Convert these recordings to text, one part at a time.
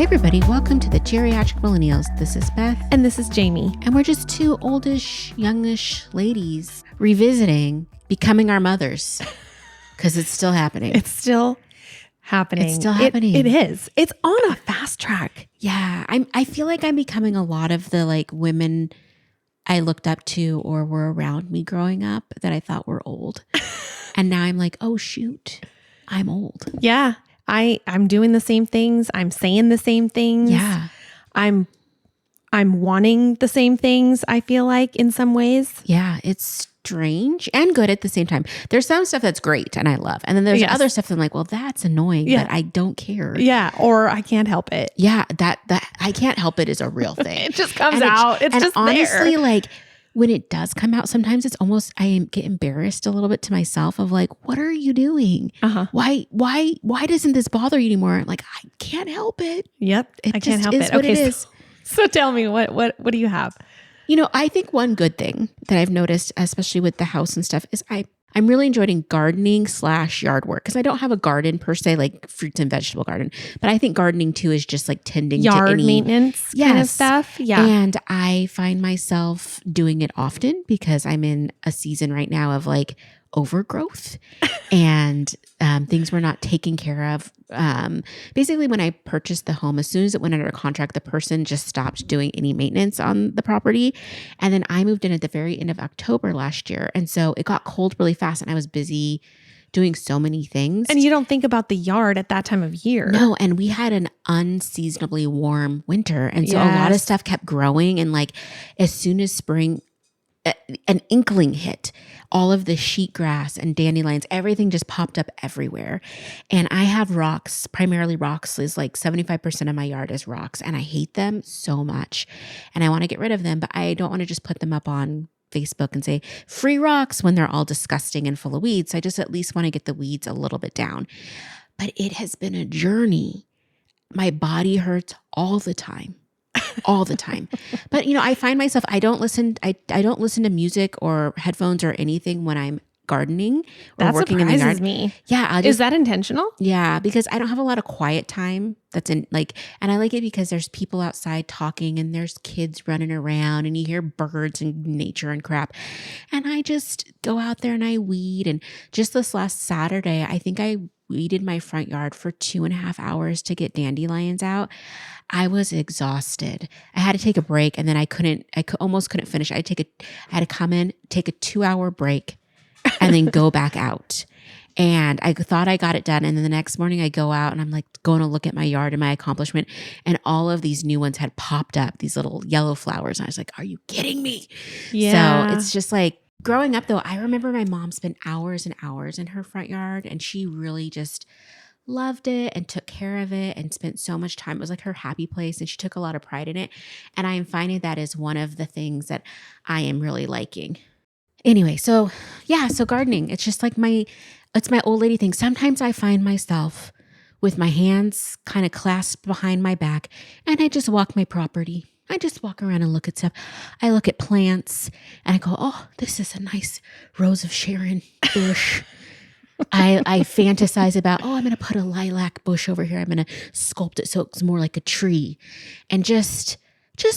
Hey everybody, welcome to the Geriatric Millennials. This is Beth. And this is Jayme. And we're just two oldish, youngish ladies revisiting becoming our mothers. Because it's still happening. It's still happening. It's still happening. It is. It's on a fast track. Yeah. I feel like I'm becoming a lot of the like women I looked up to or were around me growing up that I thought were old. And now I'm like, oh shoot, I'm old. Yeah. I'm doing the same things. I'm saying the same things. Yeah. I'm wanting the same things, I feel like, in some ways. Yeah. It's strange and good at the same time. There's some stuff that's great and I love. And then there's other stuff that I'm like, well, that's annoying, but I don't care. Yeah. Or I can't help it. Yeah. That I can't help it is a real thing. It just comes out. It's just honestly, there. like when it does come out, sometimes it's almost, I get embarrassed a little bit to myself of like, what are you doing? Uh-huh. Why doesn't this bother you anymore? Like, I can't help it. Yep. I can't help it. What it is. So tell me, what do you have? You know, I think one good thing that I've noticed, especially with the house and stuff, is I'm really enjoying gardening / yard work because I don't have a garden per se, like fruits and vegetable garden. But I think gardening too is just like tending yard to any maintenance kind of stuff. Yeah. And I find myself doing it often because I'm in a season right now of like overgrowth and things were not taken care of. Basically, when I purchased the home, as soon as it went under contract, the person just stopped doing any maintenance on the property. And then I moved in at the very end of October last year. And so it got cold really fast and I was busy doing so many things. And you don't think about the yard at that time of year. No, and we had an unseasonably warm winter. And so a lot of stuff kept growing. And like as soon as spring, an inkling hit, all of the sheetgrass and dandelions, everything just popped up everywhere. And I have rocks, primarily rocks is like 75% of my yard is rocks. And I hate them so much. And I want to get rid of them, but I don't want to just put them up on Facebook and say free rocks when they're all disgusting and full of weeds. I just at least want to get the weeds a little bit down. But it has been a journey. My body hurts all the time. All the time. But you know, I find myself, I don't listen to music or headphones or anything when I'm gardening or working in the yard. Me. Yeah. Is that intentional? Yeah, because I don't have a lot of quiet time that's in like, and I like it because there's people outside talking and there's kids running around and you hear birds and nature and crap. And I just go out there and I weed. And just this last Saturday, I think I weeded my front yard for 2.5 hours to get dandelions out. I was exhausted. I had to take a break and then I almost couldn't finish. I had to come in, take a 2-hour break and then go back out. And I thought I got it done. And then the next morning I go out and I'm like going to look at my yard and my accomplishment. And all of these new ones had popped up, these little yellow flowers. And I was like, are you kidding me? Yeah. So it's just like, growing up though, I remember my mom spent hours and hours in her front yard and she really just loved it and took care of it and spent so much time. It was like her happy place and she took a lot of pride in it. And I am finding that is one of the things that I am really liking. Anyway, so gardening, it's just like it's my old lady thing. Sometimes I find myself with my hands kind of clasped behind my back and I just walk my property. I just walk around and look at stuff. I look at plants and I go, oh, this is a nice Rose of Sharon bush. I fantasize about, I'm going to put a lilac bush over here. I'm going to sculpt it so it's more like a tree. And just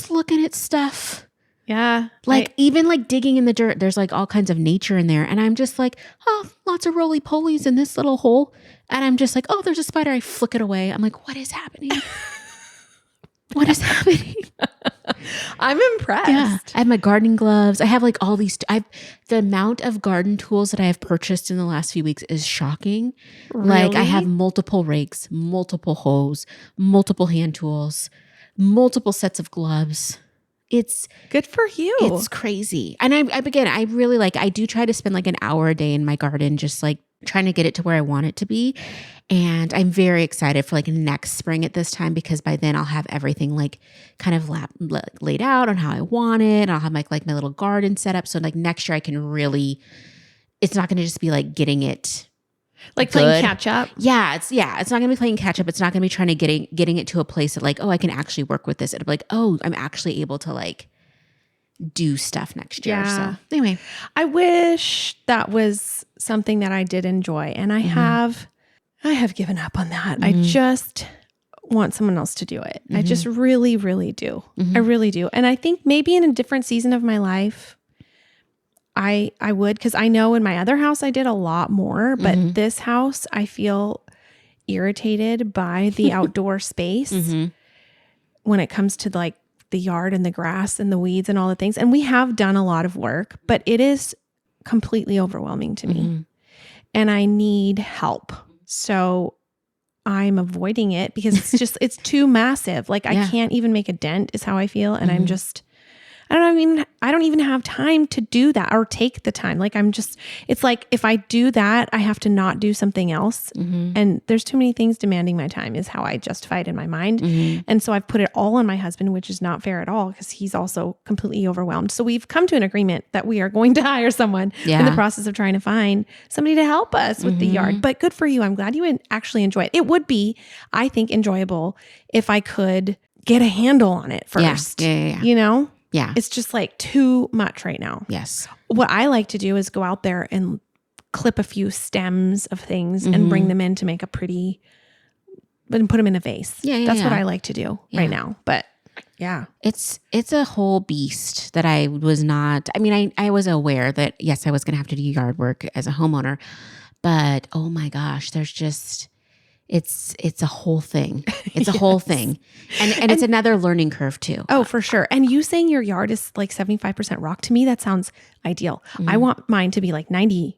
looking at stuff. Yeah. Like even like digging in the dirt, there's like all kinds of nature in there. And I'm just like, oh, lots of roly-polies in this little hole. And I'm just like, oh, there's a spider. I flick it away. I'm like, what is happening? What is happening? I'm impressed. Yeah. I have my gardening gloves. I have like all these, the amount of garden tools that I have purchased in the last few weeks is shocking. Really? Like I have multiple rakes, multiple hoes, multiple hand tools, multiple sets of gloves. It's good for you. It's crazy. And I really like, I do try to spend like an hour a day in my garden, just like trying to get it to where I want it to be. And I'm very excited for like next spring at this time, because by then I'll have everything like kind of laid out on how I want it. And I'll have like my little garden set up. So like next year I can really, it's not going to just be like getting it like good. Playing catch up. Yeah. It's not going to be playing catch up. It's not going to be trying to getting it to a place that like, oh, I can actually work with this. It'll be like, oh, I'm actually able to like do stuff next year. Yeah. So anyway, I wish that was something that I did enjoy. And I have given up on that. I just want someone else to do it. I just really, really do. I really do. And I think maybe in a different season of my life, I would, because I know in my other house I did a lot more, but this house I feel irritated by the outdoor space when it comes to like the yard and the grass and the weeds and all the things. And we have done a lot of work, but it is completely overwhelming to me and I need help. So I'm avoiding it because it's just, it's too massive. Like I can't even make a dent is how I feel. And I'm just, I don't even have time to do that or take the time. Like it's like, if I do that, I have to not do something else. And there's too many things demanding my time is how I justify it in my mind. And so I've put it all on my husband, which is not fair at all because he's also completely overwhelmed. So we've come to an agreement that we are going to hire someone in the process of trying to find somebody to help us with the yard. But good for you. I'm glad you actually enjoy it. It would be, I think, enjoyable if I could get a handle on it first, you know? Yeah. It's just like too much right now. Yes. What I like to do is go out there and clip a few stems of things and bring them in to make a pretty, and put them in a vase. That's what I like to do right now. But it's a whole beast that I was not, I mean, I was aware that yes, I was going to have to do yard work as a homeowner, but oh my gosh, there's just, it's a whole thing. It's a whole thing. And it's another learning curve too. Oh, for sure. And you saying your yard is like 75% rock, to me, that sounds ideal. I want mine to be like 90%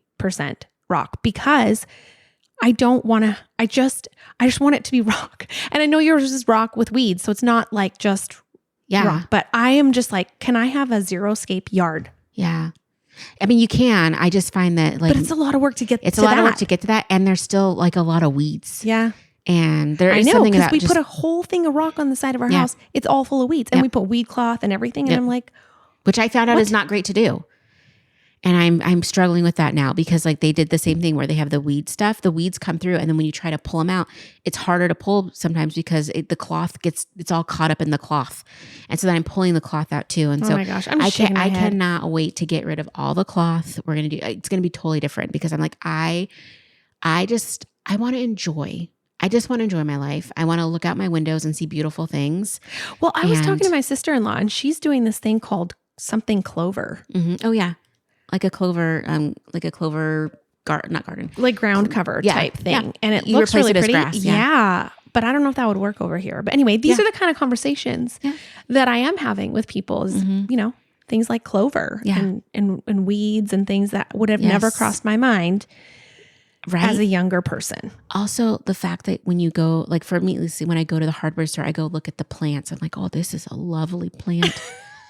rock because I don't want to, I just want it to be rock. And I know yours is rock with weeds. So it's not like just rock, but I am just like, can I have a zero-scape yard? Yeah. I mean, you can. I just find that like, but it's a lot of work to get. It's a lot of work to get to that, and there's still like a lot of weeds. Yeah, and there is something about we put a whole thing of rock on the side of our house. It's all full of weeds, and we put weed cloth and everything. And I'm like, which I found out is not great to do. And I'm struggling with that now because like they did the same thing where they have the weed stuff. The weeds come through, and then when you try to pull them out, it's harder to pull sometimes because the cloth it's all caught up in the cloth, and so then I'm pulling the cloth out too. And oh my gosh, I cannot wait to get rid of all the cloth. We're gonna do it's gonna be totally different because I'm like I want to enjoy. I just want to enjoy my life. I want to look out my windows and see beautiful things. Well, I was talking to my sister-in-law, and she's doing this thing called something clover. Oh yeah. Like a clover, not garden, like ground cover type thing, and it looks really pretty. Grass, but I don't know if that would work over here. But anyway, these are the kind of conversations that I am having with people. Is you know, things like clover and weeds and things that would have never crossed my mind as a younger person. Also, the fact that when you go, like for me, when I go to the hardware store, I go look at the plants. I'm like, oh, this is a lovely plant.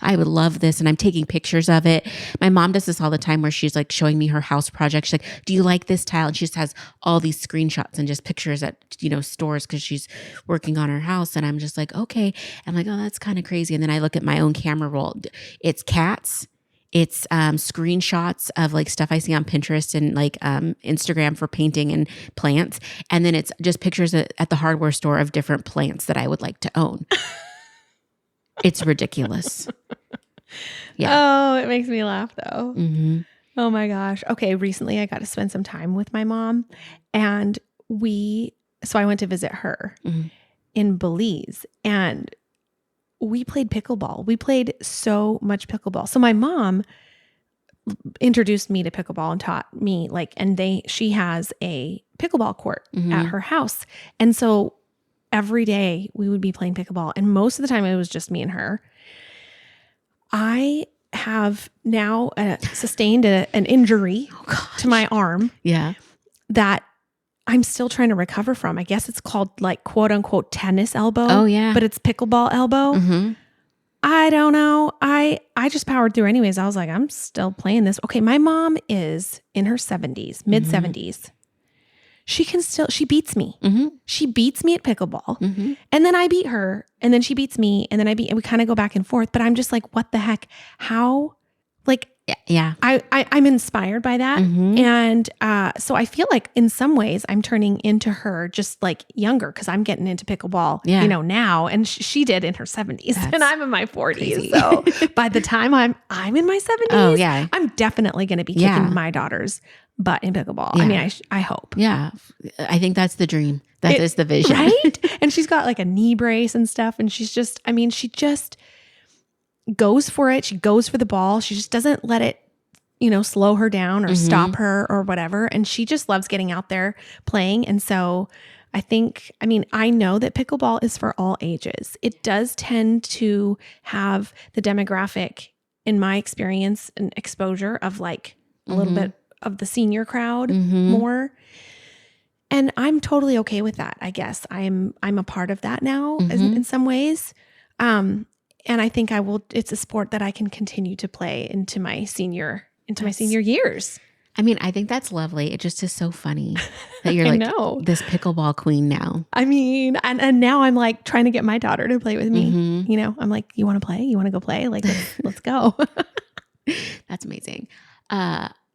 I would love this. And I'm taking pictures of it. My mom does this all the time where she's like showing me her house project. She's like, do you like this tile? And she just has all these screenshots and just pictures at, you know, stores because she's working on her house. And I'm just like, okay. I'm like, oh, that's kind of crazy. And then I look at my own camera roll. It's cats. It's screenshots of like stuff I see on Pinterest and like Instagram for painting and plants. And then it's just pictures at the hardware store of different plants that I would like to own. It's ridiculous. Yeah. Oh, it makes me laugh though. Oh my gosh. Okay. Recently I got to spend some time with my mom and so I went to visit her in Belize and we played pickleball. We played so much pickleball. So my mom introduced me to pickleball and taught me she has a pickleball court at her house. And so every day we would be playing pickleball and most of the time it was just me and her. I have now sustained an injury to my arm that I'm still trying to recover from. I guess it's called like quote unquote tennis elbow. Oh yeah. But it's pickleball elbow. I don't know. I just powered through anyways. I was like, I'm still playing this. Okay. My mom is in her 70s, mid 70s. She beats me. She beats me at pickleball. And then I beat her and then she beats me and then and we kind of go back and forth, but I'm just like, what the heck? How, like, Yeah. I'm inspired by that. Mhm. And so I feel like in some ways I'm turning into her just like younger because I'm getting into pickleball, Yeah. now. And she did in her 70s That's and I'm in my 40s. crazy. So by the time I'm in my 70s, Oh, yeah. I'm definitely going to be kicking my daughter's butt in pickleball. Yeah. I mean, I hope. Yeah. I think that's the dream. That is the vision. Right? And she's got like a knee brace and stuff. And she just goes for it. She goes for the ball. She just doesn't let it, slow her down or stop her or whatever. And she just loves getting out there playing. And so I know that pickleball is for all ages. It does tend to have the demographic, in my experience and exposure, of like a little bit of the senior crowd more. And I'm totally okay with that. I guess I'm a part of that now in some ways. And I think it's a sport that I can continue to play into my senior years. I mean, I think that's lovely. It just is so funny that you're like this pickleball queen now. I mean, and now I'm like trying to get my daughter to play with me. I'm like, you want to play? You want to go play? Like, let's go. That's amazing.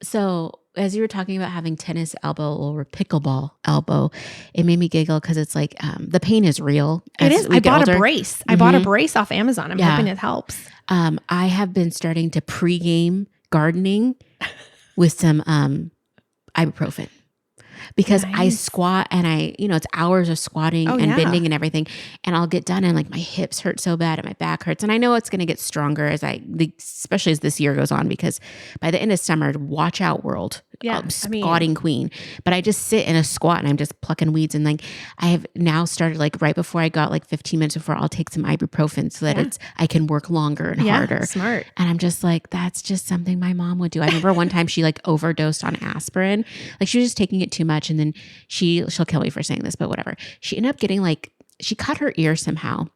So as you were talking about having tennis elbow or pickleball elbow, it made me giggle because it's like the pain is real. It is. I bought a brace. I bought a brace off Amazon. I'm hoping it helps. I have been starting to pregame gardening with some ibuprofen. Because I squat and it's hours of squatting and bending and everything. And I'll get done and like my hips hurt so bad and my back hurts. And I know it's going to get stronger especially as this year goes on, because by the end of summer, watch out world. Yeah. Squatting queen. But I just sit in a squat and I'm just plucking weeds. And like, I have now started like right before I got like 15 minutes before, I'll take some ibuprofen so that I can work longer and harder. Smart. And I'm just like, that's just something my mom would do. I remember one time she like overdosed on aspirin. Like she was just taking it too much. And then she'll kill me for saying this, but whatever. She ended up getting she cut her ear somehow.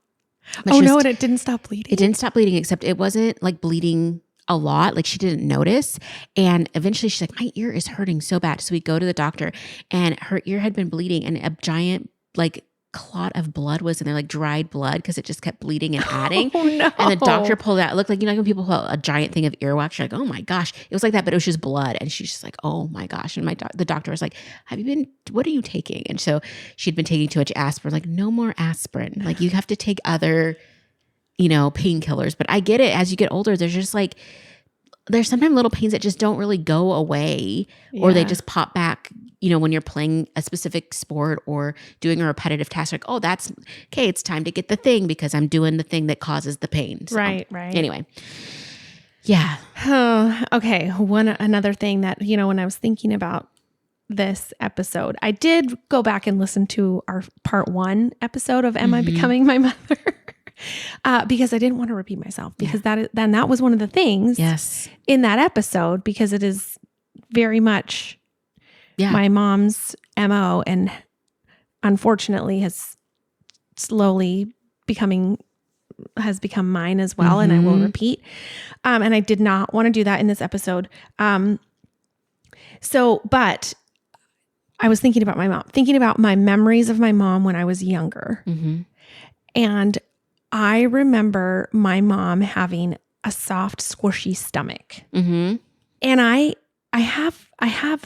And it didn't stop bleeding? It didn't stop bleeding, except it wasn't like bleeding a lot. Like she didn't notice. And eventually she's like, my ear is hurting so bad. So we go to the doctor and her ear had been bleeding and a giant like clot of blood was in there, like dried blood, because it just kept bleeding and adding. Oh, no. And the doctor pulled out, it looked like, like when people pull out a giant thing of earwax, you're like, oh my gosh. It was like that, but it was just blood. And she's just like, oh my gosh. And the doctor was like, what are you taking? And so she'd been taking too much aspirin, like no more aspirin. Like you have to take other, painkillers. But I get it. As you get older, there's just like, there's sometimes little pains that just don't really go away or they just pop back, when you're playing a specific sport or doing a repetitive task, like, oh, that's okay. It's time to get the thing because I'm doing the thing that causes the pain. So, Right. Anyway. Yeah. Oh, okay. Another thing that, when I was thinking about this episode, I did go back and listen to our part 1 episode of Am I Becoming My Mother? Because I didn't want to repeat myself, because that was one of the things in that episode, because it is very much my mom's MO, and unfortunately has become mine as well. And I will repeat. And I did not want to do that in this episode. But I was thinking about my mom, thinking about my memories of my mom when I was younger. And I remember my mom having a soft, squishy stomach. And I have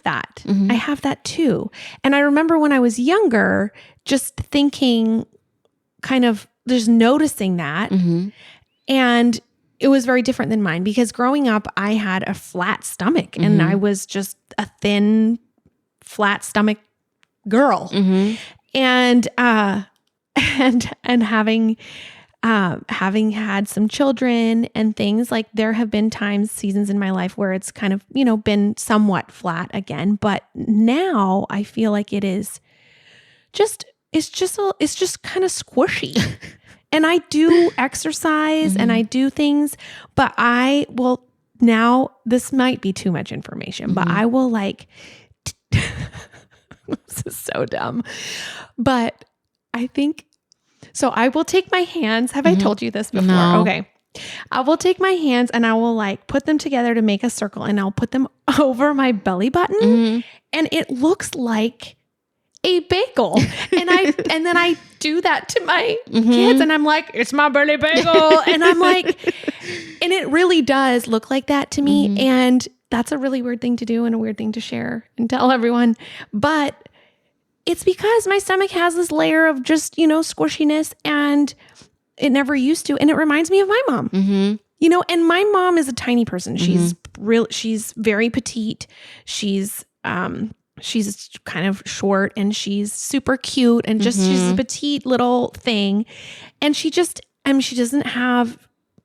that. I have that too. And I remember when I was younger, just thinking, kind of just noticing that. And it was very different than mine, because growing up, I had a flat stomach and I was just a thin, flat stomach girl. And having had some children and things, like there have been seasons in my life where it's kind of, been somewhat flat again. But now I feel like it's just kind of squishy. And I do exercise and I do things, but I will now, this might be too much information, but I will this is so dumb, but I think, so I will take my hands. Have I told you this before? No. Okay. I will take my hands and I will put them together to make a circle, and I'll put them over my belly button. And it looks like a bagel. And then I do that to my kids and I'm like, it's my birthday bagel. And I'm like, and it really does look like that to me. And that's a really weird thing to do and a weird thing to share and tell everyone. But it's because my stomach has this layer of just, squishiness, and it never used to. And it reminds me of my mom, and my mom is a tiny person. She's very petite. She's kind of short and she's super cute and she's a petite little thing. And she doesn't have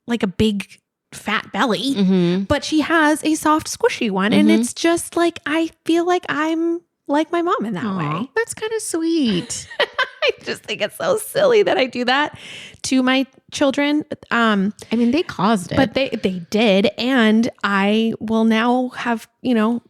like a big fat belly, but she has a soft, squishy one. And it's just like, I feel like I'm like my mom in that way. That's kind of sweet. I just think it's so silly that I do that to my children. They caused it. But they did. And I will now have,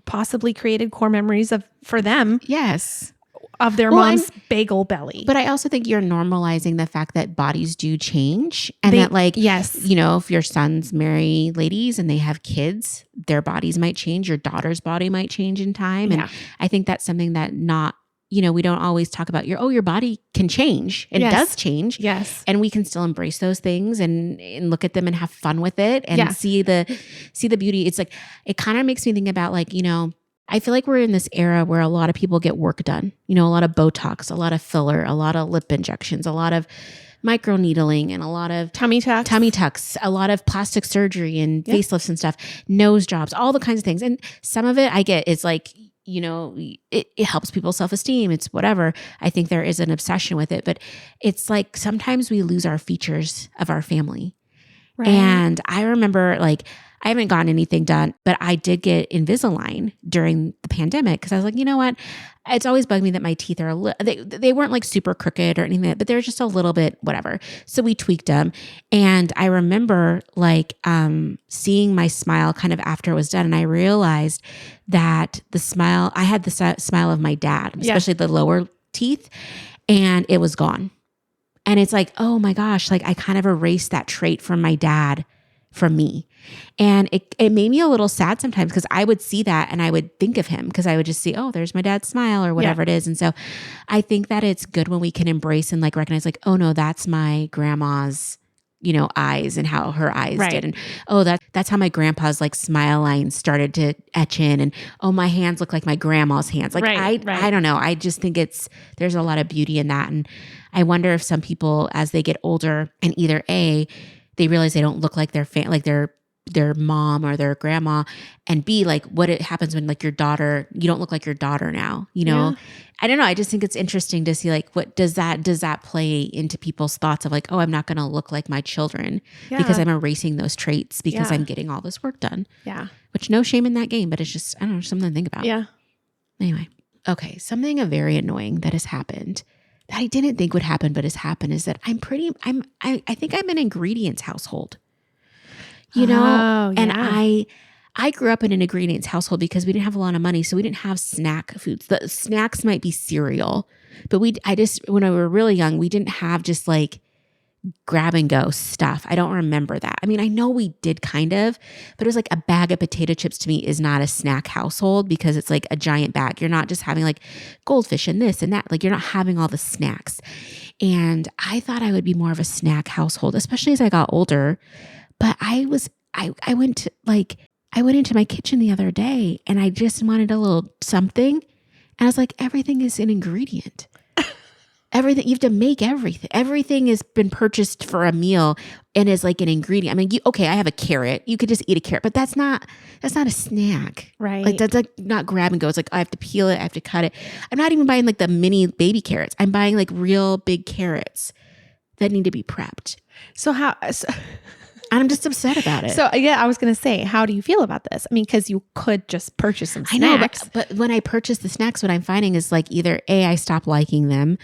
possibly created core memories for them. Yes. Of their mom's bagel belly. But I also think you're normalizing the fact that bodies do change. And yes, if your sons marry ladies and they have kids, their bodies might change. Your daughter's body might change in time. And I think that's something that we don't always talk about. Your body can change. It does change. Yes. And we can still embrace those things and look at them and have fun with it and see the beauty. It's like, it kind of makes me think about I feel like we're in this era where a lot of people get work done, a lot of Botox, a lot of filler, a lot of lip injections, a lot of microneedling, and a lot of tummy tucks, a lot of plastic surgery and facelifts and stuff, nose jobs, all the kinds of things. And some of it I get, it's like, it helps people's self-esteem. It's whatever. I think there is an obsession with it, but it's like sometimes we lose our features of our family. Right. And I remember I haven't gotten anything done, but I did get Invisalign during the pandemic because I was like, you know what? It's always bugged me that my teeth are they weren't super crooked or anything, but they're just a little bit whatever. So we tweaked them, and I remember seeing my smile kind of after it was done, and I realized that I had the smile of my dad, especially the lower teeth, and it was gone. And it's like, oh my gosh, I kind of erased that trait from my dad from me. And it made me a little sad sometimes because I would see that and I would think of him because I would just see, oh, there's my dad's smile or whatever it is. And so I think that it's good when we can embrace and recognize oh no, that's my grandma's, eyes and how her eyes did. And oh, that's how my grandpa's smile lines started to etch in. And oh, my hands look like my grandma's hands. I don't know. I just think there's a lot of beauty in that. And I wonder if some people, as they get older and either they realize they don't look like their mom or their grandma, and B, what it happens when your daughter, you don't look like your daughter now, I don't know. I just think it's interesting to see what does that play into people's thoughts of oh, I'm not going to look like my children because I'm erasing those traits because I'm getting all this work done. Yeah. Which no shame in that game, but it's just, I don't know, something to think about. Yeah. Anyway. Okay. Something very annoying that has happened that I didn't think would happen, but has happened is that I think I'm an ingredients household, and I grew up in an ingredients household because we didn't have a lot of money. So we didn't have snack foods. The snacks might be cereal, but when we were really young, we didn't have just grab and go stuff. I don't remember that. I mean, I know we did kind of, but it was a bag of potato chips to me is not a snack household because it's a giant bag. You're not just having goldfish and this and that. You're not having all the snacks. And I thought I would be more of a snack household, especially as I got older. But I went into my kitchen the other day and I just wanted a little something. And I was like, everything is an ingredient. Everything, you have to make everything. Everything has been purchased for a meal and is an ingredient. I mean, I have a carrot. You could just eat a carrot, but that's not a snack. Right. That's not grab and go. It's I have to peel it. I have to cut it. I'm not even buying the mini baby carrots. I'm buying real big carrots that need to be prepped. I'm just upset about it. So I was going to say, how do you feel about this? I mean, because you could just purchase some snacks. I know, but when I purchase the snacks, what I'm finding is either I stop liking them,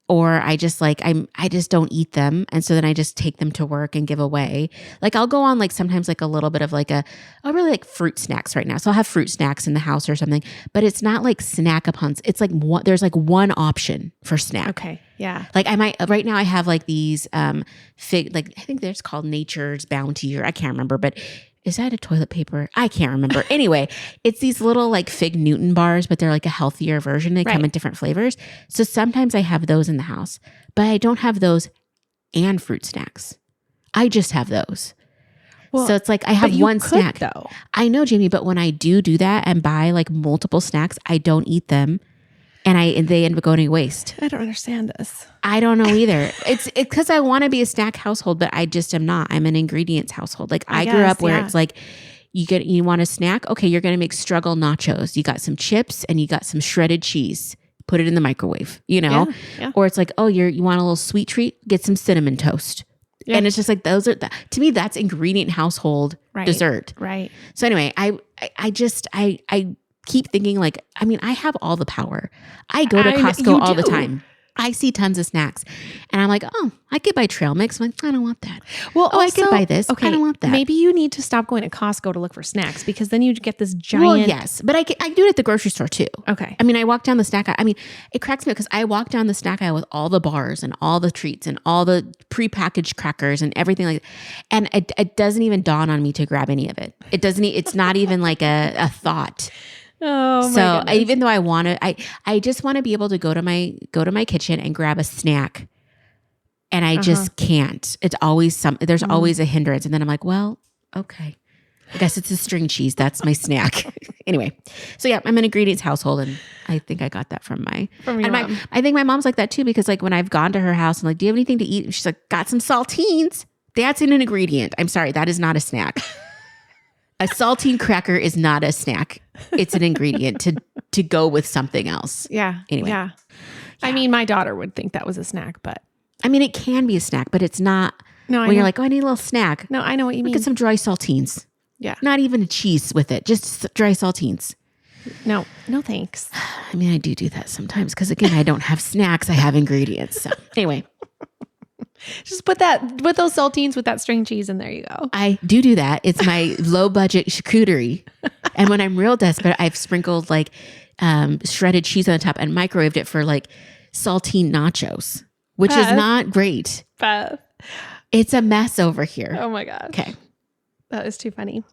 or I just I just don't eat them. And so then I just take them to work and give away. I'll go on sometimes a little bit of I really like fruit snacks right now. So I'll have fruit snacks in the house or something, but it's not snack upon. It's there's one option for snack. Okay. Yeah. I might, right now I have these I think there's called Nature's Bounty, or I can't remember, but is that a toilet paper? I can't remember. Anyway, it's these little like Fig Newton bars, but they're like a healthier version. They come in different flavors. So sometimes I have those in the house, but I don't have those and fruit snacks. I just have those. Well, so it's like I have one snack. Though. I know, Jayme, but when I do that and buy like multiple snacks, I don't eat them. And they end up going to waste. I don't understand this. I don't know either. It's because I want to be a snack household, but I just am not. I'm an ingredients household. Like I grew up where it's like you want a snack? Okay, you're gonna make struggle nachos. You got some chips and you got some shredded cheese. Put it in the microwave, you know? Yeah. Or it's like, oh, you want a little sweet treat? Get some cinnamon toast. Yeah. And it's just like those are to me that's ingredient household dessert. Right. So anyway, I keep thinking like, I mean, I have all the power. I go to Costco all the time. I see tons of snacks and I'm like, oh, I could buy trail mix. I'm like, I don't want that. Well, I could buy this. Okay, I don't want that. Maybe you need to stop going to Costco to look for snacks because then you get this giant. Well, yes, but I do it at the grocery store too. Okay. I mean, I walk down the snack aisle. I mean, it cracks me up because I walk down the snack aisle with all the bars and all the treats and all the prepackaged crackers and everything like that. And it doesn't even dawn on me to grab any of it. It doesn't. It's not even like a thought. Oh, so even though I want to, I just want to be able to go to my kitchen and grab a snack, and I just can't. It's always there's always a hindrance, and then I'm like, well, okay, I guess it's a string cheese. That's my snack. Anyway, so yeah, I'm an ingredients household, and I think I got that from your mom. I think my mom's like that too because like when I've gone to her house and like, do you have anything to eat? And she's like, got some saltines. That's an ingredient. I'm sorry, that is not a snack. A saltine cracker is not a snack. It's an ingredient to go with something else. Yeah. Anyway. Yeah. I mean, my daughter would think that was a snack, but. I mean, it can be a snack, but it's not. No, when you're like, oh, I need a little snack. No, I know what you mean. Get some dry saltines. Yeah. Not even a cheese with it. Just dry saltines. No thanks. I mean, I do that sometimes because again, I don't have snacks. I have ingredients. So anyway. Just put those saltines with that string cheese and there you go. I do that. It's my low budget charcuterie. And when I'm real desperate, I've sprinkled like shredded cheese on the top and microwaved it for like saltine nachos, which is not great. Beth. It's a mess over here. Oh my God. Okay. That is too funny.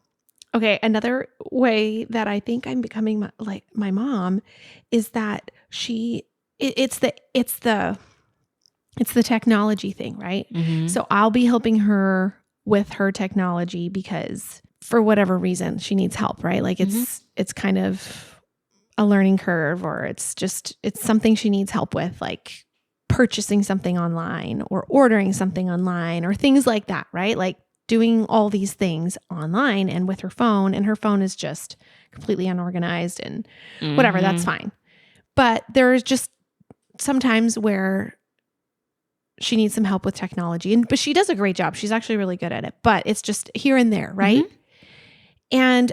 Okay. Another way that I think I'm becoming like my mom is that it's the technology thing, right? Mm-hmm. So I'll be helping her with her technology because for whatever reason she needs help, right? Like it's kind of a learning curve or it's something she needs help with, like purchasing something online or ordering something online or things like that, right? Like doing all these things online and with her phone, and her phone is just completely unorganized and whatever, that's fine. But there's just sometimes where she needs some help with technology. But she does a great job. She's actually really good at it. But it's just here and there, right? Mm-hmm. And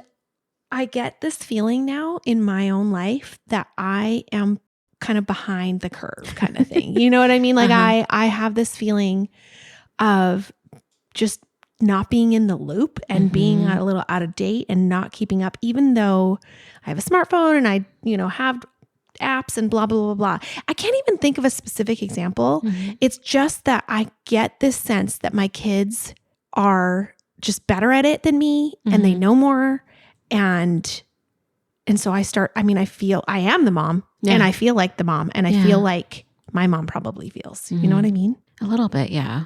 I get this feeling now in my own life that I am kind of behind the curve kind of thing. You know what I mean? Like I have this feeling of just not being in the loop and being a little out of date and not keeping up, even though I have a smartphone and I, have apps and blah, blah, blah, blah. I can't even think of a specific example. Mm-hmm. It's just that I get this sense that my kids are just better at it than me and they know more. And so I feel I am the mom and I feel like the mom and I feel like my mom probably feels, you know what I mean? A little bit. Yeah.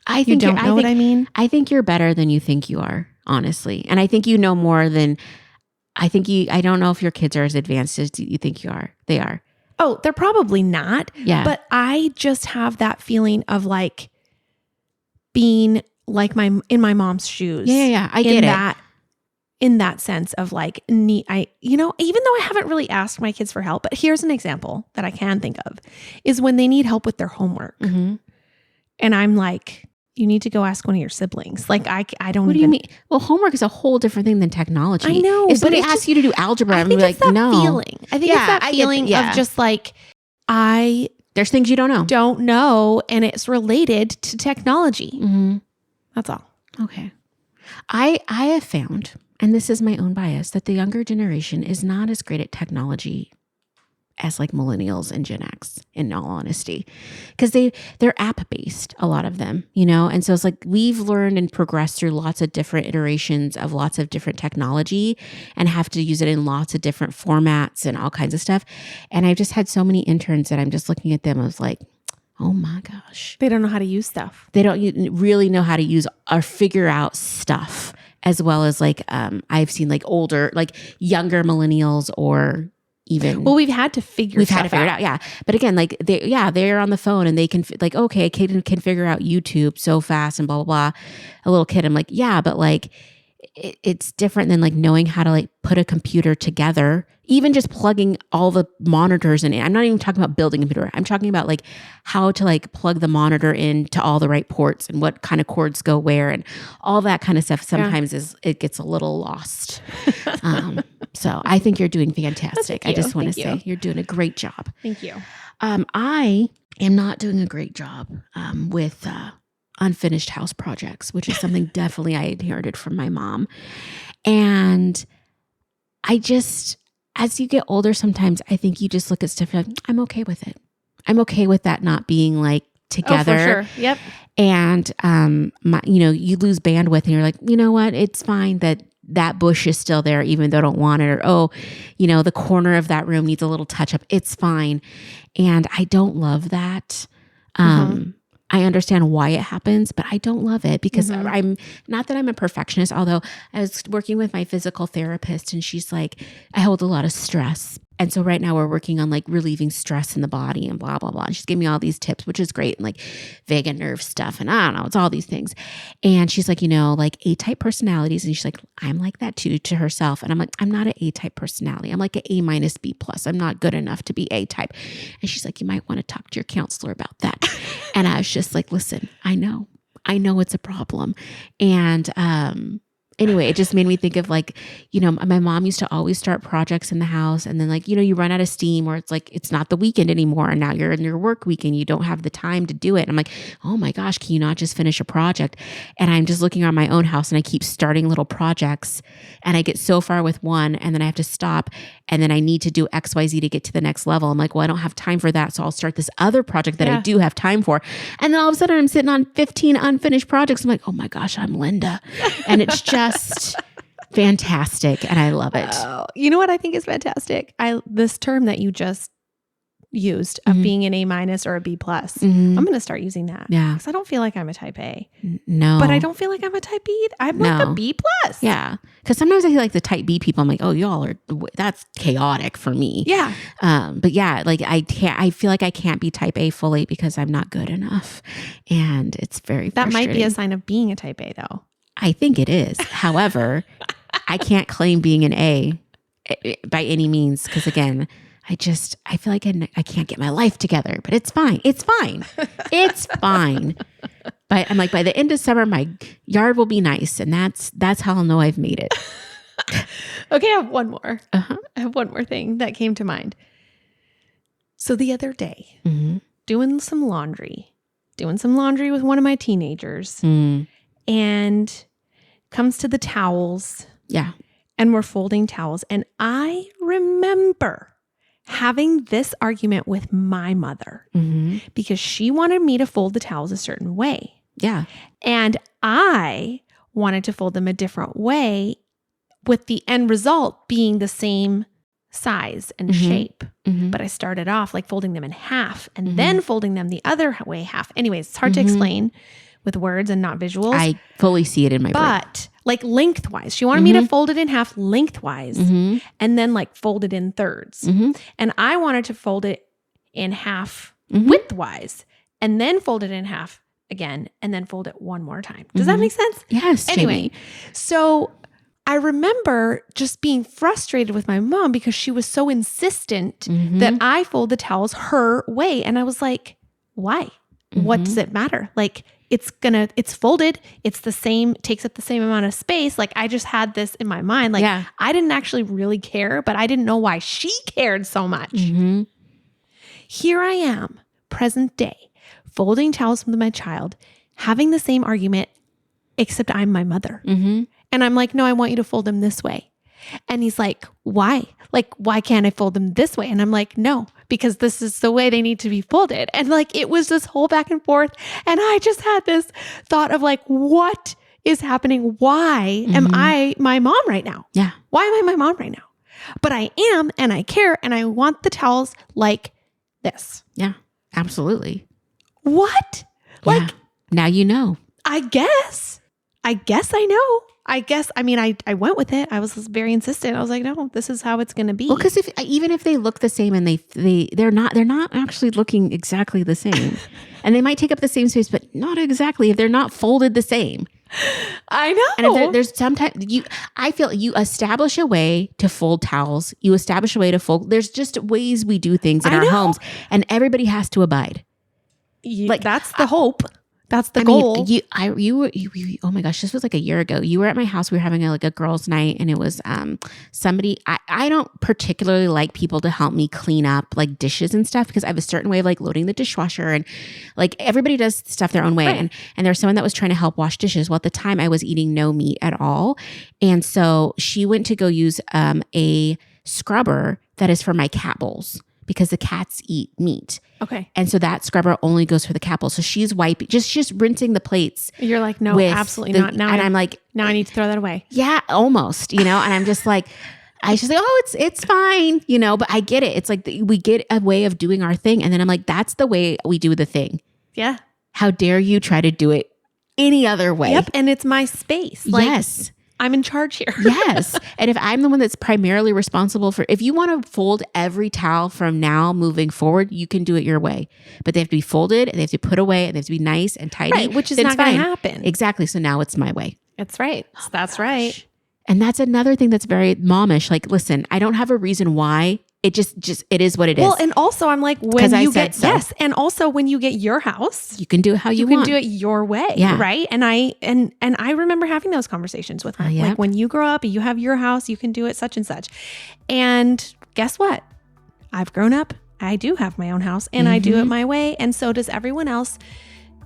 I think you don't know what I mean? I think you're better than you think you are, honestly. And I think you know more than I don't know if your kids are as advanced as you think you are. They are. Oh, they're probably not. Yeah. But I just have that feeling of like being like in my mom's shoes. Yeah. I get it. In that sense of like, even though I haven't really asked my kids for help, but here's an example that I can think of is when they need help with their homework. Mm-hmm. And I'm like, you need to go ask one of your siblings. Like I don't. What do you mean? Well, homework is a whole different thing than technology. I know. If somebody asks you to do algebra, I'm like, no. Feeling. I think it's that feeling of just like there's things you don't know, and it's related to technology. Mm-hmm. That's all. Okay. I have found, and this is my own bias, that the younger generation is not as great at technology as like millennials and Gen X, in all honesty, because they're app based, a lot of them, you know? And so it's like, we've learned and progressed through lots of different iterations of lots of different technology and have to use it in lots of different formats and all kinds of stuff. And I've just had so many interns that I'm just looking at them. I was like, oh my gosh. They don't know how to use stuff. They don't really know how to use or figure out stuff, as well as like, I've seen like older, like younger millennials, or even, well, we've had to figure it out. Yeah. But again, like they're on the phone and they can like, okay, a kid can figure out YouTube so fast and blah, blah, blah. A little kid, I'm like, yeah, but like, it's different than like knowing how to like put a computer together, even just plugging all the monitors in. I'm not even talking about building a computer. I'm talking about like how to like plug the monitor into all the right ports and what kind of cords go where and all that kind of stuff. Sometimes it gets a little lost. So I think you're doing fantastic. I just want to say you're doing a great job. Thank you. I am not doing a great job with unfinished house projects, which is something definitely I inherited from my mom. And I just, as you get older, sometimes I think you just look at stuff and like, I'm okay with it. I'm okay with that not being like together. Oh, for sure. Yep. And, you lose bandwidth and you're like, you know what? It's fine that bush is still there, even though I don't want it. Or, the corner of that room needs a little touch up. It's fine. And I don't love that. I understand why it happens, but I don't love it because I'm not that I'm a perfectionist, although I was working with my physical therapist and she's like, I hold a lot of stress. And so right now we're working on like relieving stress in the body and blah, blah, blah. And she's giving me all these tips, which is great. And like vagus nerve stuff. And I don't know, it's all these things. And she's like, like A-type personalities. And she's like, I'm like that too, to herself. And I'm like, I'm not an A-type personality. I'm like an A- B+. I'm not good enough to be A-type. And she's like, you might want to talk to your counselor about that. And I was just like, listen, I know it's a problem. And, anyway, it just made me think of like, my mom used to always start projects in the house and then like, you run out of steam or it's like, it's not the weekend anymore. And now you're in your work week and you don't have the time to do it. And I'm like, oh my gosh, can you not just finish a project? And I'm just looking around my own house and I keep starting little projects and I get so far with one and then I have to stop and then I need to do XYZ to get to the next level. I'm like, well, I don't have time for that. So I'll start this other project that I do have time for. And then all of a sudden I'm sitting on 15 unfinished projects. I'm like, oh my gosh, I'm Linda. And it's just fantastic. And I love it. Oh, you know what I think is fantastic? This term that you just used of being an A- or a B+. I'm going to start using that. Yeah. Because I don't feel like I'm a type A. No. But I don't feel like I'm a type B. I'm like a B+. Yeah. Because sometimes I feel like the type B people, I'm like, oh, that's chaotic for me. Yeah. But yeah, like I feel like I can't be type A fully because I'm not good enough. And it's very That frustrating. might be a sign of being a type A though. I think it is. However, I can't claim being an A by any means. Because again, I feel like I can't get my life together, but it's fine. It's fine. It's fine. But I'm like, by the end of summer, my yard will be nice. And that's how I'll know I've made it. Okay. I have one more. I have one more thing that came to mind. So the other day, doing some laundry with one of my teenagers and comes to the towels. Yeah. And we're folding towels. And I remember having this argument with my mother because she wanted me to fold the towels a certain way. Yeah. And I wanted to fold them a different way with the end result being the same size and shape. But I started off like folding them in half and then folding them the other way half. Anyways, it's hard to explain with words and not visuals. I fully see it in my brain. But like lengthwise, she wanted me to fold it in half lengthwise and then like fold it in thirds. And I wanted to fold it in half widthwise and then fold it in half again and then fold it one more time. Does that make sense? Yes. Anyway, so I remember just being frustrated with my mom because she was so insistent that I fold the towels her way. And I was like, why? What does it matter? Like, it's folded. It's the same, takes up the same amount of space. Like I just had this in my mind. Like I didn't actually really care, but I didn't know why she cared so much. Here I am, present day, folding towels with my child, having the same argument, except I'm my mother. And I'm like, no, I want you to fold them this way. And he's like, why? Like, why can't I fold them this way? And I'm like, no, because this is the way they need to be folded. And like, it was this whole back and forth. And I just had this thought of like, what is happening? Why am I my mom right now? Yeah. Why am I my mom right now? But I am, and I care, and I want the towels like this. Yeah, absolutely. What? Like, Yeah. Now you know. I guess I know. I went with it. I was very insistent. I was like, no, this is how it's going to be. Well, because even if they look the same and they're not actually looking exactly the same, and they might take up the same space, but not exactly if they're not folded the same. I know. And if there's sometimes I feel you establish a way to fold towels. You establish a way to fold. There's just ways we do things in our homes, and everybody has to abide. Like that's the hope. That's the goal. You, oh my gosh, this was like a year ago. You were at my house. We were having a girls' night, and it was somebody. I don't particularly like people to help me clean up like dishes and stuff because I have a certain way of like loading the dishwasher, and like everybody does stuff their own way. Right. And there was someone that was trying to help wash dishes. Well, at the time I was eating no meat at all, and so she went to go use a scrubber that is for my cat bowls, because the cats eat meat. Okay. And so that scrubber only goes for the cat bowl. So she's wiping, just rinsing the plates. You're like, no, absolutely not. Now I'm like, now I need to throw that away. Yeah, almost, and I'm just like, oh, it's fine, but I get it. It's like we get a way of doing our thing. And then I'm like, that's the way we do the thing. Yeah. How dare you try to do it any other way? Yep. And it's my space. Like, yes. I'm in charge here. Yes. And if I'm the one that's primarily responsible if you want to fold every towel from now moving forward, you can do it your way. But they have to be folded, and they have to be put away, and they have to be nice and tidy. Right, which is not going to happen. Exactly. So now it's my way. That's right. That's right. And that's another thing that's very momish. Like, listen, I don't have a reason why. It just it is what it is. Well, and also I'm like, when you get, yes. And also when you get your house, you can do it how you can want. do it your way. Yeah. Right. And I remember having those conversations with her. Yep. Like, when you grow up and you have your house, you can do it such and such. And guess what? I've grown up. I do have my own house, and I do it my way. And so does everyone else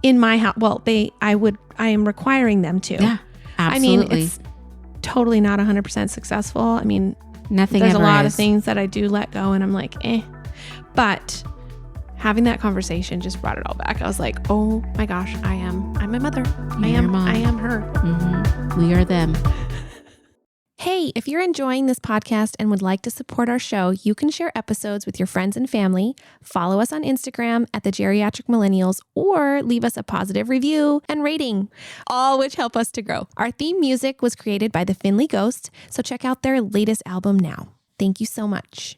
in my house. Well, I am requiring them to. Yeah, absolutely. I mean, it's totally not 100% successful. I mean, nothing. There's ever a lot is. of things that I do let go, and I'm like, But having that conversation just brought it all back. I was like, oh my gosh, I'm my mother. I am her. Mm-hmm. We are them. Hey, if you're enjoying this podcast and would like to support our show, you can share episodes with your friends and family, follow us on Instagram at the Geriatric Millennials, or leave us a positive review and rating, all which help us to grow. Our theme music was created by the Finley Ghost, so check out their latest album now. Thank you so much.